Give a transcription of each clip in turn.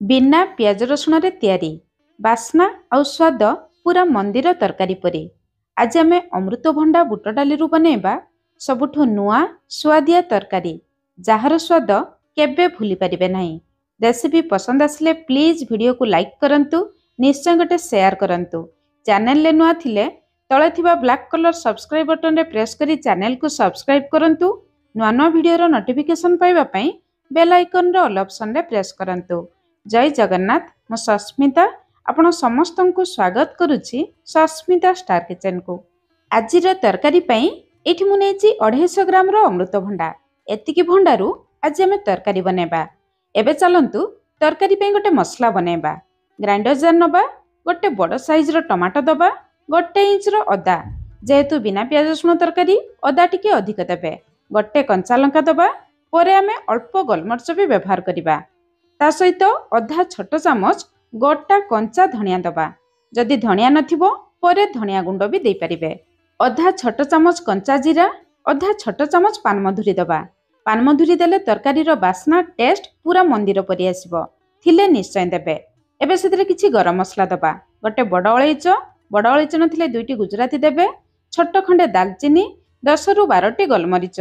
बिना पियाज रसुण रे तैयारी बास्ना आउ स्वाद पूरा मंदिर तरकारी परी। आज आम अमृतभंडा बुट डाली बनैबा सबुठु नुआ सुआदिया तरकारी जार स्वाद केबे भूली परिबे नहीं। रेसिपी पसंद आसिले प्लीज वीडियो को लाइक करंतु, निश्चय गोटे शेयर करंतु। चैनल ले नुआ थिले तळे थिबा ब्लैक कलर सब्सक्राइब बटन रे प्रेस करी चैनल को सब्सक्राइब करंतु। नुआ नुआ वीडियो रो नोटिफिकेशन पाइबा पई बेल आइकन रे ऑल ऑप्शन रे प्रेस करंतु। जय जगन्नाथ, मो सस्मिता आपण समस्त को स्वागत करुछि सस्मिता स्टार किचन को। आज तरकारी पई एठी मु नेछि 250 ग्राम रो अमृतभंडा। एतिकी भंडारू आज आम तरकारी बनेबा। एबे चलंतु तरकारी पई गोटे मसला बनेबा। ग्राइंडर जार नबा, गोटे बड़ साइज रो टमाटो दबा, 1 इंच रो अदा, जेहेतु बिना प्याज रसुण तरकारी अदा टिके अधिक देबे। गोटे कंचा लंका दबा, परे आमे अल्प गोलमरिच भी व्यवहार करिबा। ता सहित अधा छोट चामच गोटा कंचा धनिया दबा। जदि धनिया नथिबो परे धनिया गुंड भी दे परिबे। अधा छोट चामच कंचा जीरा, अधा छोट चामच पानमधुरी दबा। पानमधुरी देले तरकारी रो बास्ना टेस्ट पूरा मंदिर परि आसीबो। थिले निश्चय देबे। एबे सेतरे किछि गरम मसला दबा। गोटे बड़ अलैच नथिले 2टी गुजराती देबे। छोट खंडे दालचीनी, 10 रु 12टी गोलमरिच,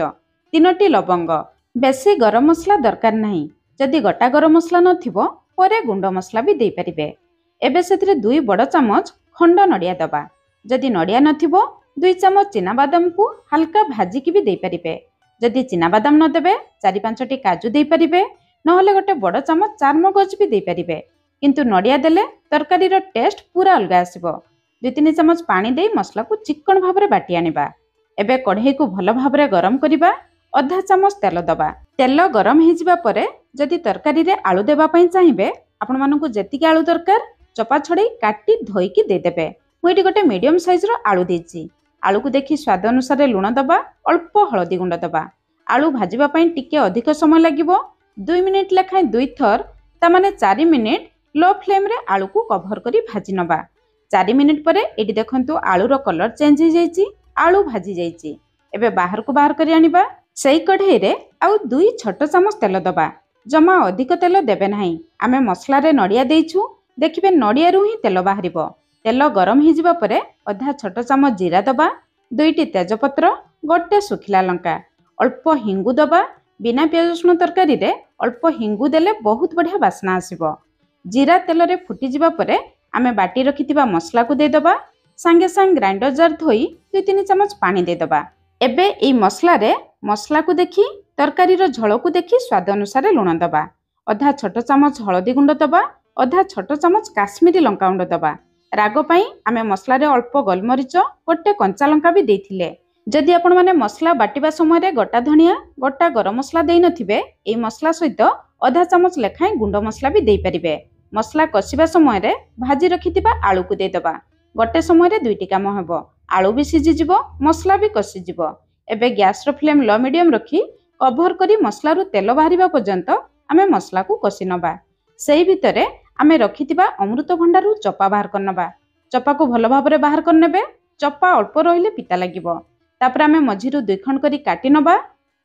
3टी लवंग। बेसी गरम मसला दरकार नहीं। जदि गोटा गरम मसला नथिबो परे गुंड मसला भी दे परिबे। एबे सेतरे 2 बड़ चामच खंड नडिया दबा। जदि नडिया नथिबो 2 चामच चीना बादाम को हल्का भाजिकी भी दे परिबे। जदि चीना बादाम न देबे 4-5टी काजू दे परिबे, नहले गोटे बड़ चामच चारमगज भी दे परिबे। किंतु नडिया देले तरकारी रो टेस्ट पूरा अलग आसीबो। 2-3 चामच पानी दे मसला को चिकन भाबरे बाटी आनिबा। एबे कढ़ई को भल भाबरे गरम करिबा। अधा चामच तेल दबा। तेल गरम हो जिबा परे जदि तरकारी रे आलू देबा पई चाहिबे, आपण मानकु जेतिके आलू दरकार चपा छड़े काटी धोईकी दे देबे। मु एटी गोटे मीडियम साइज रो आलू देछि। आलू को देखि स्वाद अनुसार लूण दबा, अल्प हळदी गुंड दबा। आलू भाजिबा पई टिके अधिक समय लागिबो। 2 मिनिट लेखाय 2 थर, ता माने 4 मिनिट लो फ्लेम रे आलू को कवर करी भाजी नबा। 4 मिनिट परे एटी देखंतु आलू रो कलर चेंज हो जाईछि, आलू भाजी जाईछि। एबे बाहर को बाहर करी आनिबा। सेई कढ़ई रे आउ 2 छोट चामच तेल दबा। जमा अधिक तेल देबे नहीं। आमे मसला रे नडिया देइछु, देखिबे नडिया रु ही तेल बाहरिबो। तेल गरम हो जिबा परे अधा छोट चामच जीरा दबा, 2टी तेजपत्र, गोटे सुखिला लंका, अल्प हिंगु दबा। बिना प्याज रसुण तरकारी रे अल्प हिंगु देले बहुत बढ़िया बास्ना आसीबो। जीरा तेल रे फुटी जिबा परे आमे बाटी रखितिबा मसला को दे दबा। संगे संग ग्राइंडर जार धोई 2-3 चामच पानी दे दबा। एबे एई मसला रे मसला को देखी तरकारी रो झळ को देखी स्वाद अनुसार लूण दबा। अधा छोट चामच हळदी गुंड दबा, अधा छोट चामच काश्मीरी लंका गुंड दबा। राग पई आमे मसला रे अल्प गोलमरिच, गोटे कंचा लंका भी देथिले। जदि आपण माने मसला बाटिबा समय रे गोटा धनिया, गोटा गरम मसला देइ नथिबे, एई मसला सहित अधा चामच लेखाय गुंड मसला भी देइ परिबे। मसला कसिबा समय रे भाजी रखितिबा आलू को दे दबा। गोटे समय रे 2टी काम हेबो। आलू भी सिझि जिवो, मसला भी कसी जिवो। एबे गैस रो फ्लेम लो मीडियम रखी कवर करी मसला रु तेल बाहरिबा पर्यंत आमे मसला को कसी नबा। सेई भितरे आमे रखितिबा अमृतभंडा रु चपा बाहर करनबा। चपा को भल भाबरे बाहर करनेबे। चपा अल्प रहिले पिता लागिबो। तापर आमे मझिरु 2 खंड करी काटी नबा।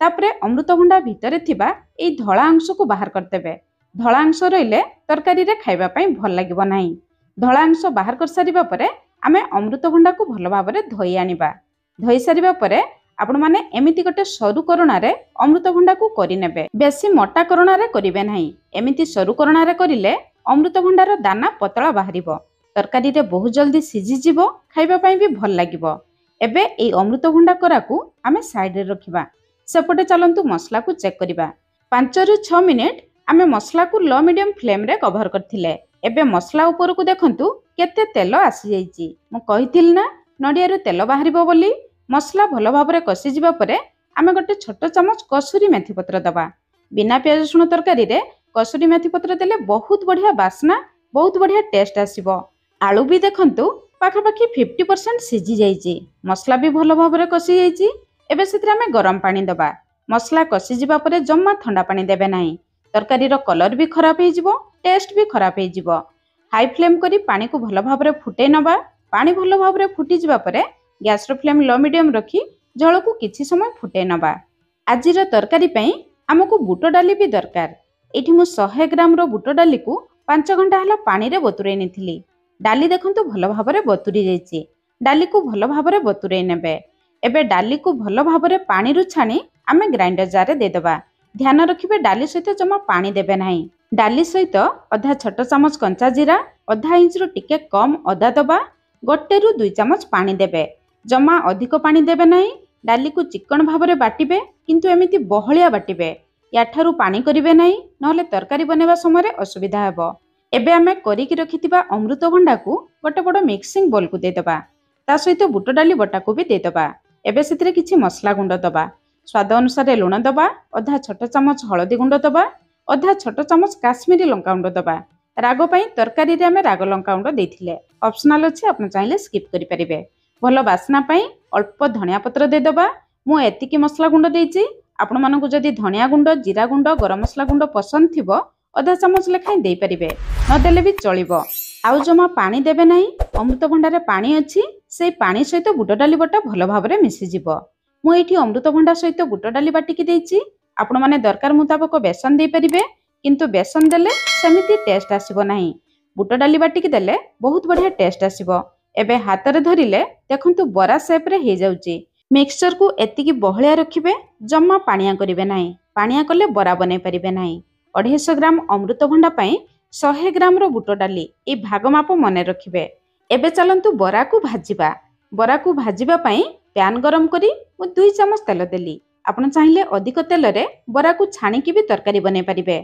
तापरे अमृतभंडा भितरे थिबा एई धळा अंश को बाहर करतेबे। धळा अंश रहिले तरकारी रे खाइबा पई भल लागिबो नाही। धळा अंश बाहर कर सारिबा परे आमे अमृतभंडा को भल भाबरे धोई आनिबा। धोई सारिबा परे आपण माने एमिति गोटे सरू करुणा रे अमृतभंडा को करि नेबे। बेसी मोटा करुणा रे करिवे नाही। एमिति सरू करुणा रे करिले अमृतभंडार दाना पतला बाहरिबो। तरकारी रे बहुत जल्दी सिझि जिवो, खाइबा पई भी भल लागिबो। एबे एई अमृतभंडा करा को आमे साइड रे रखिबा। सेपटे चलंतु मसला को चेक करिबा। 5 रु 6 मिनिट आमे मसला को लो मीडियम फ्लेम रे कवर करथिले। एबे मसला ऊपर को देखंतु केते तेल आसी जाईची। मु कहिथिल ना नडिया रु तेल बाहरिबो बोली। मसला भल भाबरे कसी जिबा परे आमे गोटे छोट चामच कसूरी मेथी पत्र दबा। बिना प्याज रसुण तरकारी रे कसूरी मेथी पत्र देले बहुत बढ़िया बास्ना, बहुत बढ़िया टेस्ट आसीबो। आलू भी देखंतु पाखापाखी 50% सिझि जाईची। मसला भी भल भाबरे कसी जाईची। एबे सेतरे आमे गरम पानी दबा। मसला कसी जिबा परे जम्मा ठंडा पानी देबे नाही। तरकारी रो कलर भी खराब हे जिवो, टेस्ट भी खराब हे जिवो। हाई फ्लेम करी पानी को भल भाबरे फुटे नबा। पानी भल भाबरे फुटी जिबा परे गैस रो फ्लेम लो मीडियम रखी झळ को किछि समय फुटे नबा। आजिर तरकारी पई हमकु बुट डाली भी दरकार। एठी मु 100 ग्राम रो बुट डाली को 5 घंटा हला पानी रे बतुरई नेथिली। डाली देखंतु भल भाबरे बतुरी जाइछि। डाली को भल भाबरे बतुरई नेबे। एबे डाली को भल भाबरे पानी रु छाणी आमे ग्राइंडर जार रे दे देबा। ध्यान रखिबे डाली सहित जमा पानी देबे नाही। डाली सहित अधा छोट चामच कंचा जीरा, अधा इंच रु टिके कम अदा दबा, 1 रु 2 चामच पानी देबे। जमा अधिक पानी देबे नाही। डाली को चिकन भाबरे बाटिबे, किंतु एमिति बहलिया बाटिबे। याठारु पानी करिबे नाही, नहले तरकारी बनेबा समय रे असुविधा हेबो। एबे आमे करिकि रखितिबा अमृतभंडा को गोटे बड़ मिक्सिंग बोल को दे देबा। ता सहित बुट डाली बटा को भी दे देबा। एबे सेतिरे किछि मसला गुंड दबा। स्वाद अनुसार लुण दबा, अधा छोट चामच हळदी गुंड दबा, अधा छोट चामच काश्मीरी लंका गुंड दबा। राग पई तरकारी रे आमे राग लंका गुंड देथिले। ऑप्शनल अछि, आपण चाहिले स्किप करि परिबे। भलो बासना पई अल्प धनिया पत्र दे दबा। मु एतिकी मसला गुंड देइछि। आपण मानकु जदि धनिया गुंड, जीरा गुंड, गरम मसला गुंड पसंद थिबो अधा चामच लेखाई देई परिबे, न देले भी चलिबो। आउ जमा पानी देबे नाही। अमृतभंडा रे पानी अछि, सेई पानी सहित बुट डाली बटा भलो भाबरे मिसि जिवो। मु एठी अमृतभंडा सहित बुट डाली बाटिकी देइछि। आपण माने दरकार मुताबक बेसन देई परिबे, किंतु बेसन देले सेमिति टेस्ट आसीबो नाही। बुट डाली बाटिकी देले बहुत बढ़िया टेस्ट आसीबो। एबे हाथ रे धरिले देखंतु बरा शेप रे हे जाउची। मिक्सचर को एतिकी बहलिया रखिबे, जम्मा पानिया करिबे नाही। पानिया कले बरा बनै परिबे नाही। 250 ग्राम अमृतभंडा पई 100 ग्राम रो बुट डाली ए भाग माप मने रखिबे। एबे चलंतु बरा को भाजिबा। बरा को भाजिबा पई पैन गरम करी मु 2 चामच तेल देली। आपण चाहिले अधिक तेल रे बरा को छाणी की भी तरकारी बनै परिबे।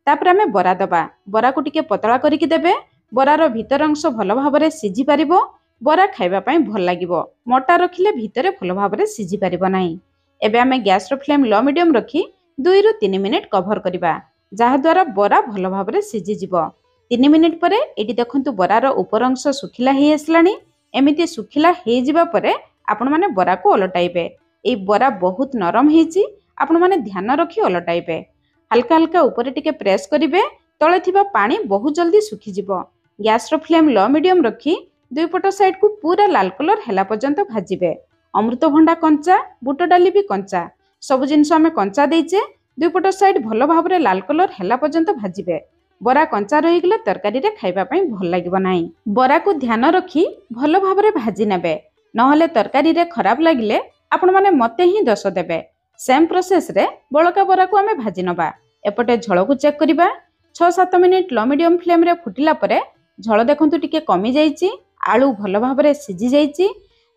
तापर हमें बरा दबा। बरा को टिके पतला करिकि देबे। बरार भीतर अंश भल भाबरे सिझी पारिबो। बरा खाइबा पई भल लागिबो। मोटा रखिले भितरे भल भाबरे सिझी पारिबो नाही। एबे हमें गैस रो फ्लेम लो मीडियम रखी 2 रु 3 मिनिट कवर करिबा, जहा द्वारा बरा भल भाबरे सिझी जिवो। 3 मिनिट परे एटी देखंतु बरार ऊपर अंश सुखिला हे आसलानी। एमिति सुखिला हे जिबा परे आपण माने बरा को ओलटाइबे। ए बरा बहुत नरम हेची, आपण माने ध्यान रखी ओलटाइबे। हल्का हल्का ऊपर टिके प्रेस करिबे, तळे थिबा पानी बहुत जल्दी सुखी जिवो। गैस रो फ्लेम लो मीडियम रखी दुई पट साइड को पूरा लाल कलर हेला पर्यंत भाजिबे। अमृतभंडा कंचा, बुट डाली भी कंचा, सब जिनस आमे कंचा देइचे। दुई पट साइड भल भाबरे लाल कलर हेला पर्यंत भाजिबे। बरा कंचा रही गले तरकारी रे खाइबा पई भल लागिबो नाही। बरा को ध्यान रखी भल भाबरे भाजी नेबे, नहले तरकारी रे खराब लागिले आपण माने मते ही दोष देबे। सेम प्रोसेस रे बळका बरा को आमे भाजी नबा। एपटे झळ को चेक करिबा। 6-7 मिनिट लो मीडियम फ्लेम रे फुटिला परे झळ देखंतु टिके कमी जाईची। आलू भल भाबरे सिझी जाईची।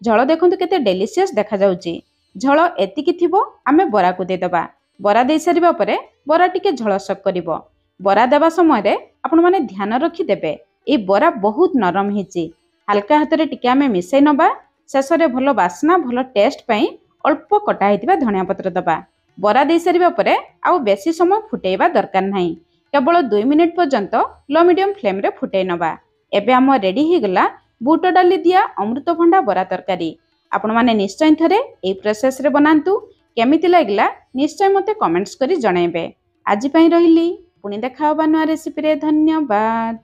झळ देखंतु केते डेलिशियस देखा जाउची। झळ एतिकी थिबो आमे बरा को दे दबा। बरा दे सारिबा परे बरा टिके झळ सक करिवो। बरा देबा समय रे आपण माने ध्यान रखी देबे। ए बरा बहुत नरम हेची। हल्का हाथ रे टिके आमे मिसै नबा। शेष रे भल बासना भल टेस्ट पई अल्प कटा हेतिबा धनिया पत्र दबा। बरा दे सारिबा परे आउ बेसी समय फुटेइबा दरकार नाही। केवल 2 मिनिट पर्यंत लो मीडियम फ्लेम रे फुटेइ नबा। एबे हम रेडी ही गला बुट डाली दिया अमृतभंडा बरा तरकारी। आपण माने निश्चय थरे ए प्रोसेस रे बनांतु। केमिति लागला निश्चय मते कमेंट्स करी जणाइबे। आज पई रहिली, पुनी देखा होबा नुआ रेसिपी रे। धन्यवाद।